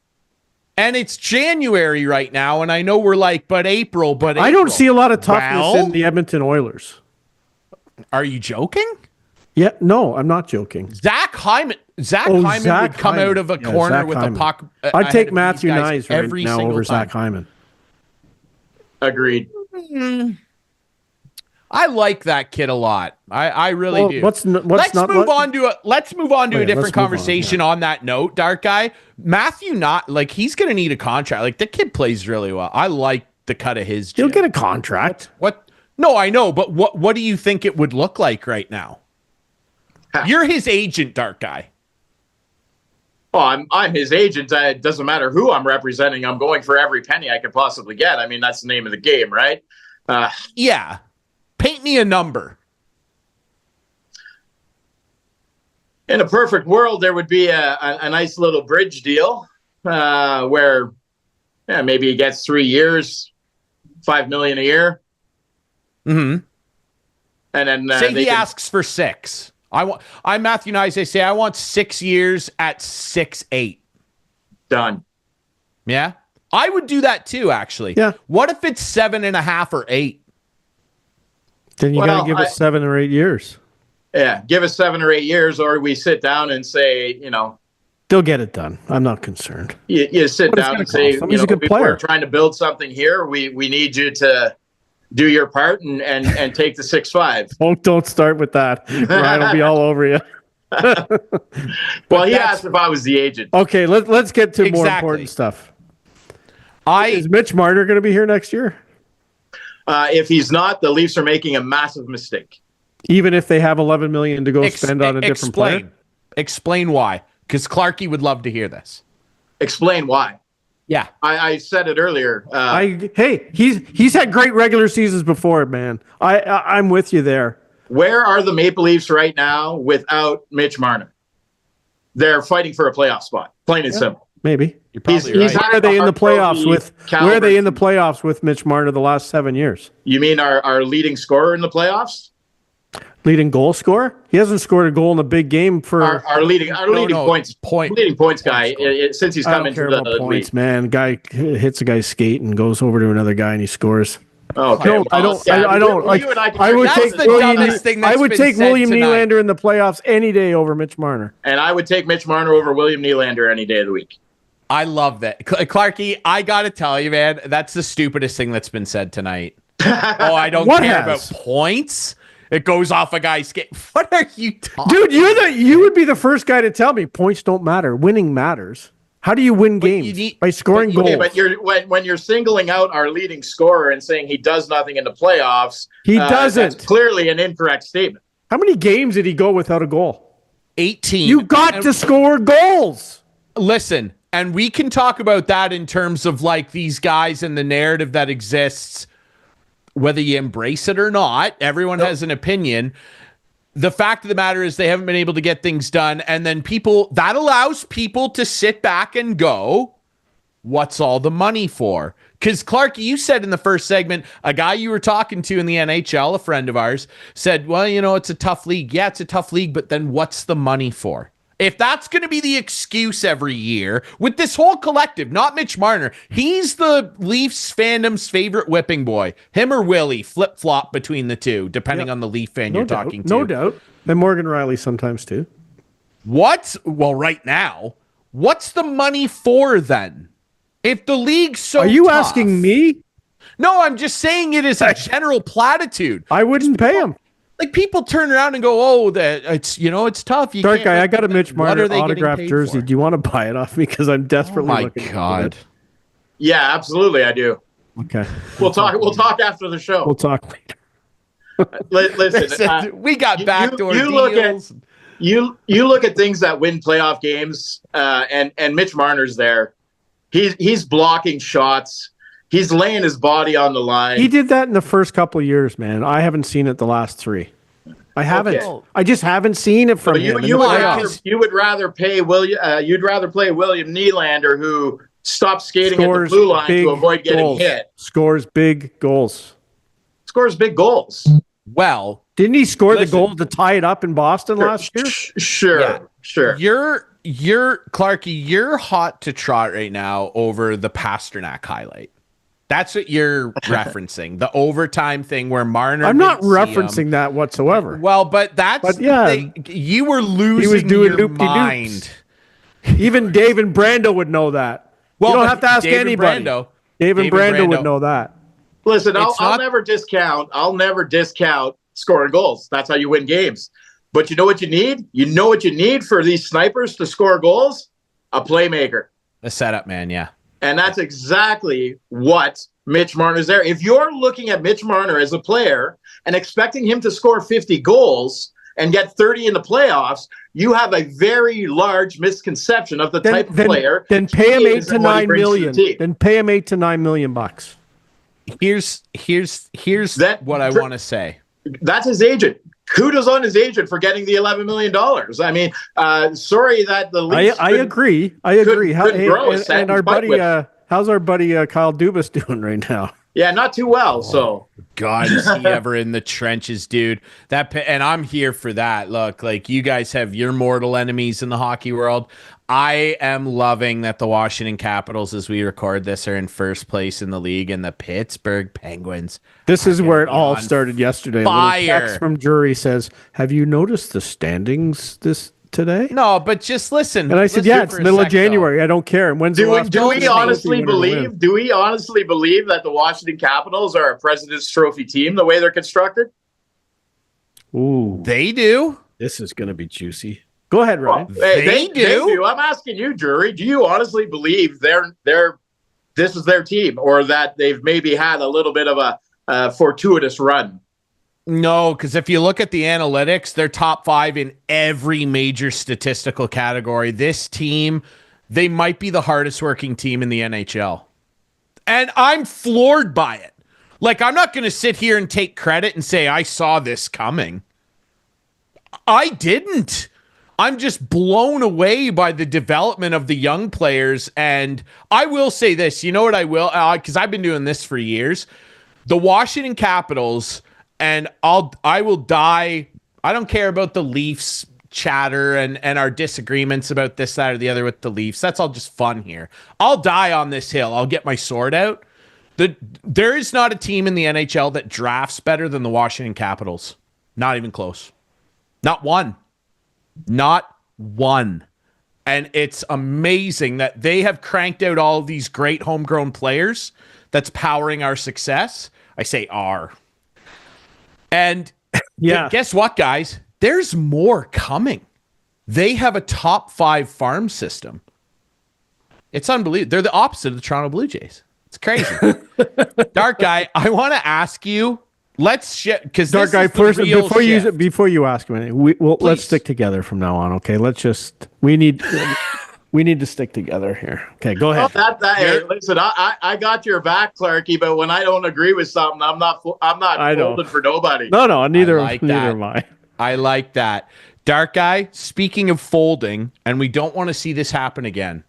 And it's January right now, and I know we're but April. I don't see a lot of toughness in the Edmonton Oilers. Are you joking? Yeah, no, I'm not joking. Zach Hyman would come out of a corner with a puck. I'd take Matthew Nyes right now over Zach Hyman. Agreed. I like that kid a lot. I really do. Let's move on to a different conversation on that note, DartGuy. Matthew, he's going to need a contract. The kid plays really well. I like the cut of his. He'll get a contract. What? No, I know, but what do you think it would look like right now? You're his agent, DartGuy. Oh, I'm his agent. It doesn't matter who I'm representing. I'm going for every penny I could possibly get. I mean, that's the name of the game, right? Yeah. Paint me a number. In a perfect world, there would be a nice little bridge deal where maybe he gets 3 years, $5 million a year. Mm-hmm. And then say he asks for 6. I'm Matthew Nyes. I say I want 6 years at 6.8. Done. Yeah, I would do that too. Actually, Yeah. What if it's 7.5 or 8? Then you got to give us 7 or 8 years. Yeah, give us 7 or 8 years, or we sit down and say, they'll get it done. I'm not concerned. You sit down and say, he's a good player. We're trying to build something here. We need you to do your part and take the 6.5. Don't start with that. Ryan will be all over you. Well, he asked if I was the agent. Okay, let's get to more important stuff. Is Mitch Marner going to be here next year? If he's not, the Leafs are making a massive mistake. Even if they have $11 million to go spend on a different player? Explain why. Because Clarkey would love to hear this. Explain why. Yeah. I said it earlier. Hey, he's had great regular seasons before, man. I'm with you there. Where are the Maple Leafs right now without Mitch Marner? They're fighting for a playoff spot. Plain and simple. Maybe. You're probably right. Where are they in the playoffs with? Where are they in the playoffs with Mitch Marner the last 7 years? You mean our leading scorer in the playoffs? Leading goal scorer? He hasn't scored a goal in a big game for our leading points guy since he's come into the points, league. Man, guy hits a guy's skate and goes over to another guy and he scores. Okay, no, I don't. Like, I would take William Nylander in the playoffs any day over Mitch Marner. And I would take Mitch Marner over William Nylander any day of the week. I love that. Clarkey, I got to tell you, man, that's the stupidest thing that's been said tonight. I don't care about points. It goes off a guy's skate. What are you talking Dude, you would be the first guy to tell me points don't matter. Winning matters. How do you win games? By scoring goals. But when you're singling out our leading scorer and saying he does nothing in the playoffs, he doesn't. That's clearly an incorrect statement. How many games did he go without a goal? 18. You got to score goals. Listen, and we can talk about that in terms of like these guys and the narrative that exists, whether you embrace it or not. Everyone has an opinion. The fact of the matter is they haven't been able to get things done. And then that allows people to sit back and go, what's all the money for? Because Clark, you said in the first segment, a guy you were talking to in the NHL, a friend of ours, said, well, it's a tough league. Yeah, it's a tough league, but then what's the money for? If that's going to be the excuse every year with this whole collective, not Mitch Marner, he's the Leafs fandom's favorite whipping boy. Him or Willie, flip-flop between the two, depending on the Leaf fan you're talking to. No doubt. And Morgan Riley sometimes too. Well, right now, what's the money for then? If the league's so Are you tough, asking me? No, I'm just saying it is a general platitude. I wouldn't pay him. Like people turn around and go, "Oh, that it's it's tough." DartGuy, I got a Mitch Marner autographed jersey. Do you want to buy it off me? Because I'm desperately looking. Oh my God! Yeah, absolutely, I do. Okay, we'll talk. We'll talk after the show. We'll talk later. Listen, we got backdoor deals. You look at things that win playoff games, and Mitch Marner's there. He's blocking shots. He's laying his body on the line. He did that in the first couple of years, man. I haven't seen it the last 3. I haven't. Okay. I just haven't seen it from him. You would rather pay William. You'd rather play William Nylander, who stops skating at the blue line to avoid getting hit. Scores big goals. Well, didn't he score the goal to tie it up in Boston last year? Sure. You're Clarkey. You're hot to trot right now over the Pasternak highlight. That's what you're referencing, the overtime thing where Marner. I'm not referencing that whatsoever. Well, but you were losing. He was doing your mind. Even Dave and Brando would know that. Well, you don't have to ask anybody. Dave and Brando would know that. Listen, I'll never discount. I'll never discount scoring goals. That's how you win games. But you know what you need? You know what you need for these snipers to score goals? A playmaker. A setup man, yeah. And that's exactly what Mitch Marner's there. If you're looking at Mitch Marner as a player and expecting him to score 50 goals and get 30 in the playoffs, you have a very large misconception of the type of player. Then pay him $8 to $9 million. Then pay him $8 to $9 million bucks. Here's what I want to say. That's his agent. Kudos on his agent for getting the $11 million. I mean, sorry that the Leafs. I agree. And our buddy, how's our buddy Kyle Dubas doing right now? Yeah, not too well. So, God, is he ever in the trenches, dude? And I'm here for that. Look, like, you guys have your mortal enemies in the hockey world. I am loving that the Washington Capitals, as we record this, are in first place in the league, and the Pittsburgh Penguins. This is where it all started yesterday. Fire. A little text from Drury says, "Have you noticed the standings today?" No, but just listen. And I said, "Yeah, it's middle of January. Though. I don't care." And when's do we honestly believe that the Washington Capitals are a President's Trophy team the way they're constructed? Ooh, they do. This is going to be juicy. Go ahead, Ryan. They do. I'm asking you, Drury. Do you honestly believe this is their team, or that they've maybe had a little bit of a fortuitous run? No, because if you look at the analytics, they're top 5 in every major statistical category. This team, they might be the hardest working team in the NHL. And I'm floored by it. Like, I'm not going to sit here and take credit and say I saw this coming. I didn't. I'm just blown away by the development of the young players. And I will say this, you know what I will? Because I've been doing this for years. The Washington Capitals, and I will die. I don't care about the Leafs chatter and our disagreements about this, that, or the other with the Leafs. That's all just fun here. I'll die on this hill. I'll get my sword out. There is not a team in the NHL that drafts better than the Washington Capitals. Not even close. Not one. Not one. And it's amazing that they have cranked out all of these great homegrown players that's powering our success. I say are. And guess what, guys? There's more coming. They have a top 5 farm system. It's unbelievable. They're the opposite of the Toronto Blue Jays. It's crazy. DartGuy, I want to ask you. Let's because DartGuy first before you ask me, let's stick together from now on. Okay, we need to stick together here. Okay, go ahead. Hey, listen, I got your back, Clarkey, but when I don't agree with something, I'm not folded for nobody. No, neither am I. I like that. DartGuy, speaking of folding, and we don't want to see this happen again.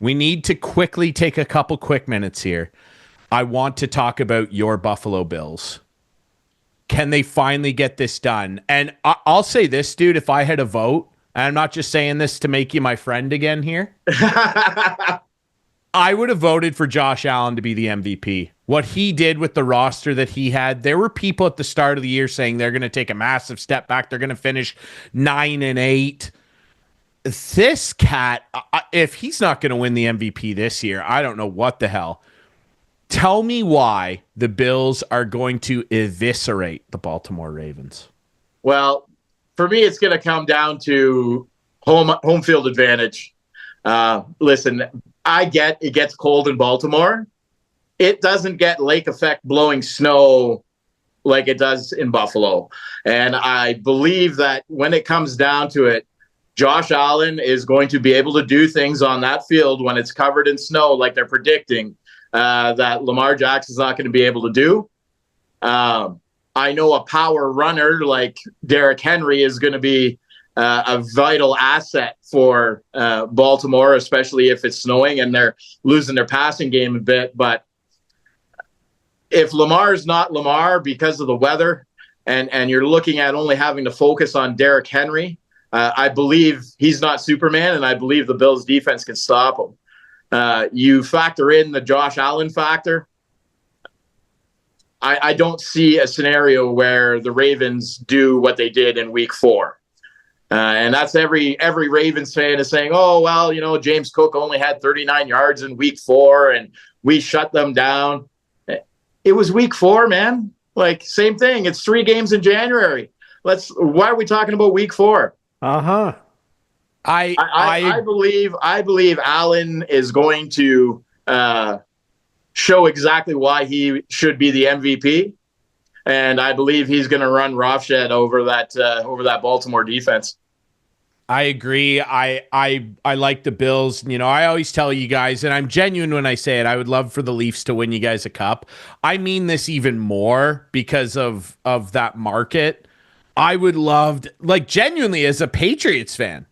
We need to quickly take a couple quick minutes here. I want to talk about your Buffalo Bills. Can they finally get this done? And I'll say this, dude, if I had a vote, and I'm not just saying this to make you my friend again here, I would have voted for Josh Allen to be the MVP. What he did with the roster that he had, there were people at the start of the year saying they're going to take a massive step back. They're going to finish 9-8. This cat, if he's not going to win the MVP this year, I don't know what the hell. Tell me why the Bills are going to eviscerate the Baltimore Ravens. Well, for me, it's going to come down to home field advantage. Listen, I get it gets cold in Baltimore. It doesn't get lake effect blowing snow like it does in Buffalo. And I believe that when it comes down to it, Josh Allen is going to be able to do things on that field when it's covered in snow, like they're predicting, that Lamar Jackson's not going to be able to do. I know a power runner like Derrick Henry is going to be a vital asset for Baltimore, especially if it's snowing and they're losing their passing game a bit. But if Lamar is not Lamar because of the weather, and you're looking at only having to focus on Derrick Henry, I believe he's not Superman, and I believe the Bills' defense can stop him. You factor in the Josh Allen factor. I don't see a scenario where the Ravens do what they did in Week 4. And that's every Ravens fan is saying, oh, well, James Cook only had 39 yards in Week 4, and we shut them down. It was Week 4, man. Like, same thing. It's 3 games in January. Why are we talking about Week 4? Uh-huh. I believe Allen is going to show exactly why he should be the MVP. and I believe he's going to run roughshed over that Baltimore defense. I agree. I like the Bills. You know, I always tell you guys, and I'm genuine when I say it, I would love for the Leafs to win you guys a cup. I mean this even more because of that market. I would love, genuinely as a Patriots fan,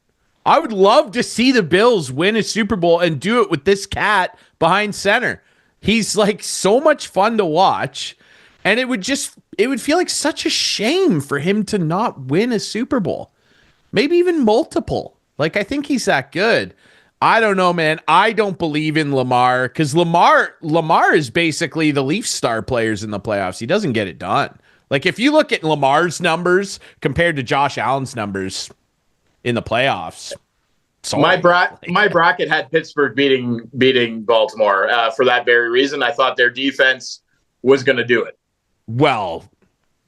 I would love to see the Bills win a Super Bowl and do it with this cat behind center. He's like so much fun to watch, and it would feel like such a shame for him to not win a Super Bowl. Maybe even multiple. I think he's that good. I don't know, man. I don't believe in Lamar because Lamar is basically the Leafs star players in the playoffs. He doesn't get it done. If you look at Lamar's numbers compared to Josh Allen's numbers in the playoffs. My bracket had Pittsburgh beating Baltimore for that very reason. I thought their defense was going to do it. Well,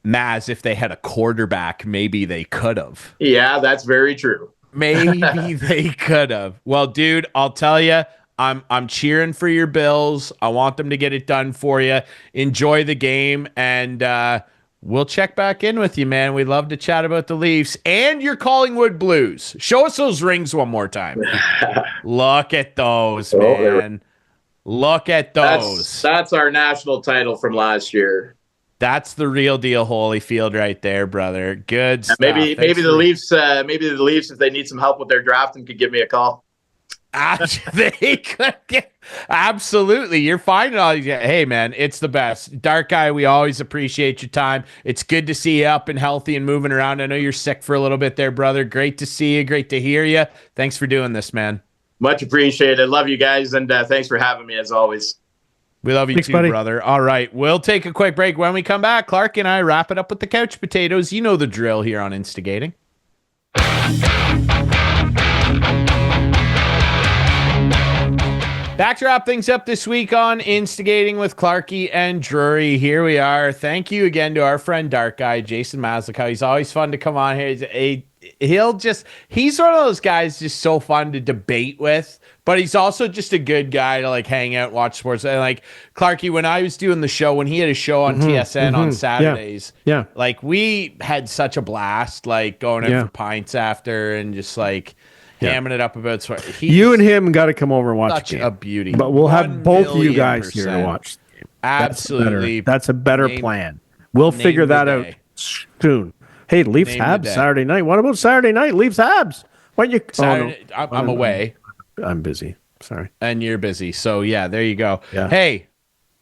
Maz, if they had a quarterback, maybe they could have. Yeah, that's very true. Maybe they could have. Well, dude, I'll tell you, I'm cheering for your Bills. I want them to get it done for you. Enjoy the game, and we'll check back in with you, man. We'd love to chat about the Leafs and your Collingwood Blues. Show us those rings one more time. Look at those, man. Look at those. That's our national title from last year. That's the real deal Holyfield right there, brother. Good stuff. Maybe the Leafs, if they need some help with their drafting, could give me a call. They could absolutely. You're finding all these. Hey, man, it's the best. DartGuy, we always appreciate your time. It's good to see you up and healthy and moving around. I know you're sick for a little bit there, brother. Great to see you. Great to hear you. Thanks for doing this, man. Much appreciated. Love you guys, and thanks for having me as always. We love you too, buddy. Brother. All right, we'll take a quick break. When we come back, Clark and I wrap it up with the couch potatoes. You know the drill here on Instigating. Back to wrap things up this week on Instigating with Clarkey and Drury. Here we are. Thank you again to our friend DartGuy, Jason Maslakow. He's always fun to come on here. He's one of those guys just so fun to debate with, but he's also just a good guy to hang out, watch sports. And Clarkey, when I was doing the show, when he had a show on TSN on Saturdays, we had such a blast, going out for pints after and just hamming it up about sports. You and him got to come over and watch such the game. A beauty. But we'll have both of you guys here to watch the game. Absolutely. That's a better plan. We'll figure that out soon. Hey, Leafs Habs Saturday night. What about Saturday night? Leafs Habs. Why you? Saturday, I'm away. I'm busy. Sorry. And you're busy. So yeah, there you go. Yeah. Hey,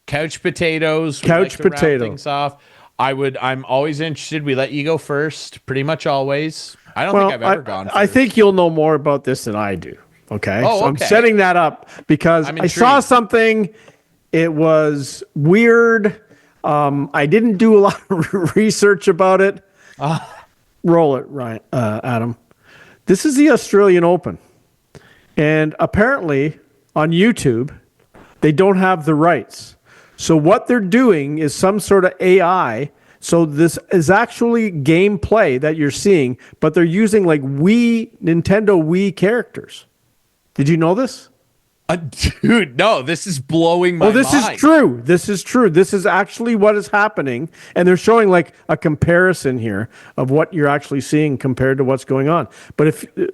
couch potatoes. Couch potato. Things off. I'm always interested. We let you go first, pretty much always. I don't think I've ever gone first. I think you'll know more about this than I do. Okay. Oh, so I'm setting that up because I saw something. It was weird. I didn't do a lot of research about it. Roll it, right, Adam. This is the Australian Open. And apparently on YouTube, they don't have the rights. So what they're doing is some sort of AI. So this is actually gameplay that you're seeing, but they're using Nintendo Wii characters. Did you know this? Dude, no, this is blowing my mind. This is true. This is true. This is actually what is happening. And they're showing a comparison here of what you're actually seeing compared to what's going on. But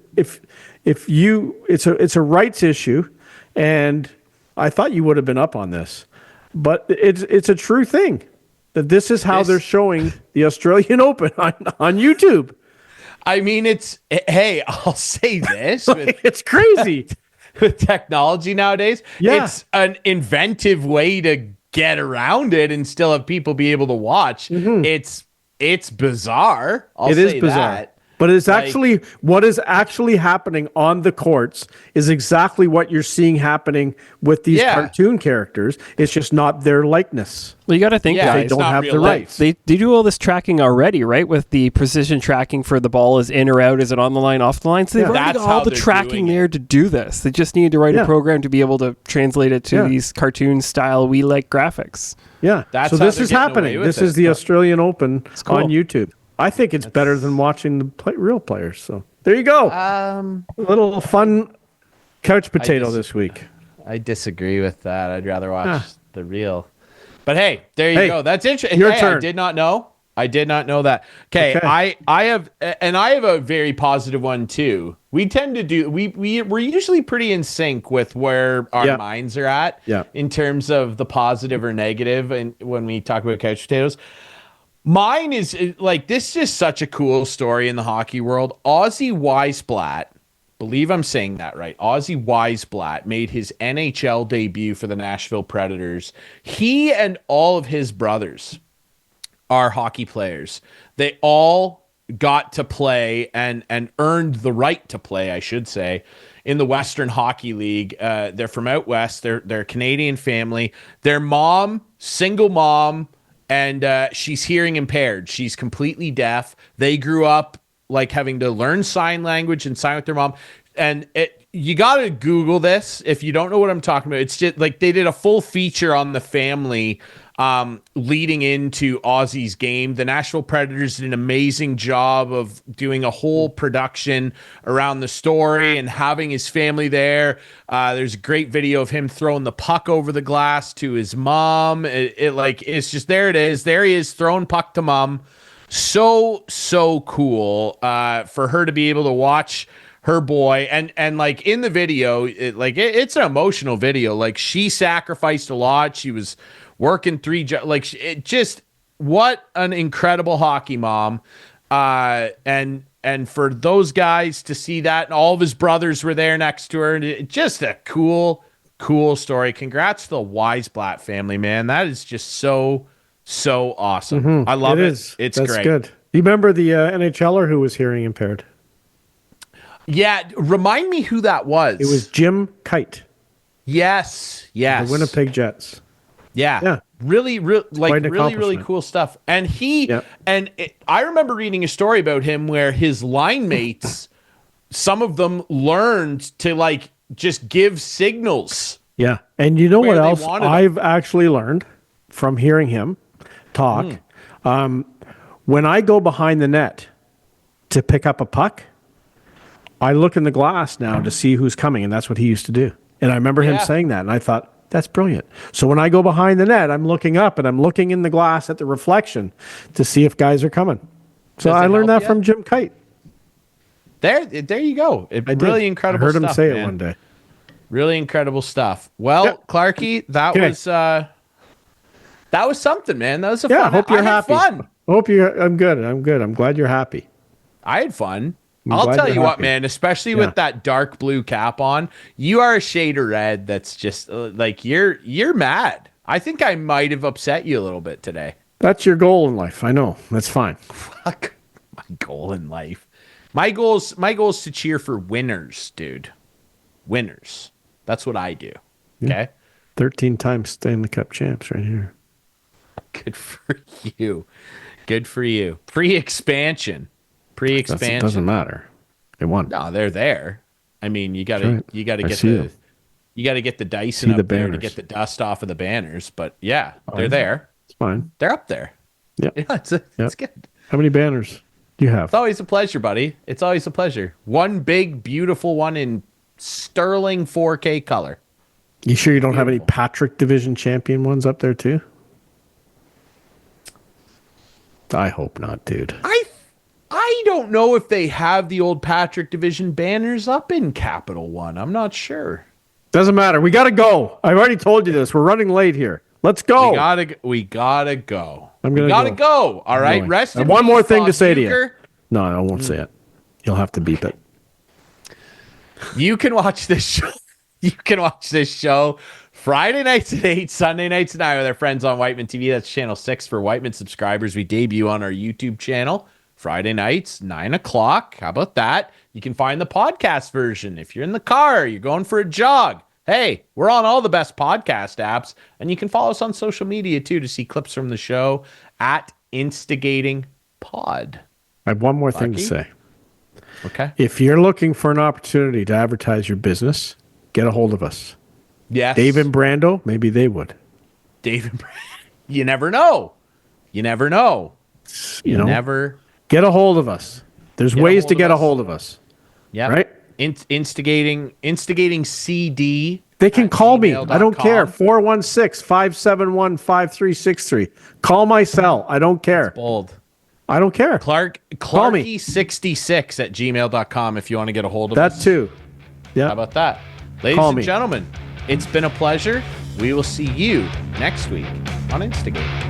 if you, it's a rights issue, and I thought you would have been up on this, but it's a true thing that this is how they're showing the Australian Open on YouTube. I mean, I'll say this. It's crazy. With technology nowadays, it's an inventive way to get around it and still have people be able to watch. It's bizarre. It is bizarre. That. But it's actually what is actually happening on the courts is exactly what you're seeing happening with these cartoon characters. It's just not their likeness. Well, you got to think they don't have the rights. They do all this tracking already, right? With the precision tracking for the ball is in or out, is it on the line, off the line? So they've already got all the tracking there to do this. They just need to write a program to be able to translate it to these cartoon style Wii-like graphics. Yeah. So this is happening. This is the Australian Open on YouTube. I think it's better than watching the real players. So there you go. A little fun couch potato this week. I disagree with that. I'd rather watch the real. But hey, there you go. That's interesting. Your turn. I did not know. that. Okay. I have a very positive one too. We tend to do we're usually pretty in sync with where our minds are at in terms of the positive or negative, and when we talk about couch potatoes. Mine is like, this is just such a cool story in the hockey world. Ozzy Wiesblatt, believe I'm saying that right. Ozzy Wiesblatt made his NHL debut for the Nashville Predators. He and all of his brothers are hockey players. They all got to play and earned the right to play, I should say, in the Western Hockey League. They're from out west. They're a Canadian family. Their mom, single mom, and she's hearing impaired. She's completely deaf. They grew up like having to learn sign language and sign with their mom. And you got to Google this if you don't know what I'm talking about. It's just like they did a full feature on the family leading into Ozzy's game. The Nashville Predators did an amazing job of doing a whole production around the story and having his family there. There's a great video of him throwing the puck over the glass to his mom. It's just, there it is. There he is, throwing puck to mom. So cool for her to be able to watch her boy, and like in the video, it's an emotional video. Like, she sacrificed a lot. She was working 3 jobs. Like, it just, what an incredible hockey mom. And for those guys to see that, and all of his brothers were there next to her, and just a cool story. Congrats to the Wiesblatt family, man. That is just so awesome. Mm-hmm. I love it. That's great. Good. Do you remember the NHLer who was hearing impaired? Yeah, remind me who that was. It was Jim Kite. Yes. The Winnipeg Jets. Yeah. Really cool stuff. And I remember reading a story about him where his line mates, some of them learned to like just give signals. Yeah. And you know what else I've actually learned from hearing him talk? When I go behind the net to pick up a puck, I look in the glass now to see who's coming, and that's what he used to do. And I remember him saying that, and I thought, that's brilliant. So when I go behind the net, I'm looking up, and I'm looking in the glass at the reflection to see if guys are coming. So I learned that from Jim Kite. There you go. Really incredible stuff. I heard him say it one day. Really incredible stuff. Well, Clarkey, that was something, man. That was fun. I hope you're happy. Fun. I'm good. I'm glad you're happy. I had fun. I'll tell you what, man, especially with that dark blue cap on, you are a shade of red that's just like, you're mad. I think I might have upset you a little bit today. That's your goal in life. I know. That's fine. Fuck my goal in life. My goal is to cheer for winners, dude. Winners. That's what I do. Okay? 13 times Stanley Cup champs right here. Good for you. Good for you. Pre-expansion. It doesn't matter. They won. No, they're there. I mean, you gotta get the Dyson up there to get the dust off of the banners. But yeah, they're there. It's fine. They're up there. Yeah, it's good. How many banners do you have? It's always a pleasure, buddy. It's always a pleasure. One big, beautiful one in sterling 4K color. You sure you don't have any Patrick Division champion ones up there too? I hope not, dude. I don't know if they have the old Patrick Division banners up in Capital One. I'm not sure. Doesn't matter. We got to go. I've already told you this. We're running late here. Let's go. We gotta go. We gotta go. All right. Rest in peace, one more thing Bob to say to Uecker. you. No, I won't say it. You'll have to beep it. You can watch this show. Friday nights at 8, Sunday nights at 9 with our friends on Whiteman TV. That's channel 6 for Whiteman subscribers. We debut on our YouTube channel. Friday nights, 9 o'clock. How about that? You can find the podcast version. If you're in the car, you're going for a jog. Hey, we're on all the best podcast apps. And you can follow us on social media, too, to see clips from the show at Instigating Pod. I have one more thing to say. Okay. If you're looking for an opportunity to advertise your business, get a hold of us. Yes. Dave and Brando, maybe they would. Dave and Brando. You never know. You never know. Get a hold of us. There's ways to get a hold of us. Yeah. Right? Instigating CD They can call me. I don't care. 416-571-5363. Call my cell. I don't care. That's bold. I don't care. Clarkey66 at gmail.com if you want to get a hold of us. That too. Yeah. How about that? Ladies and gentlemen, it's been a pleasure. We will see you next week on Instigating.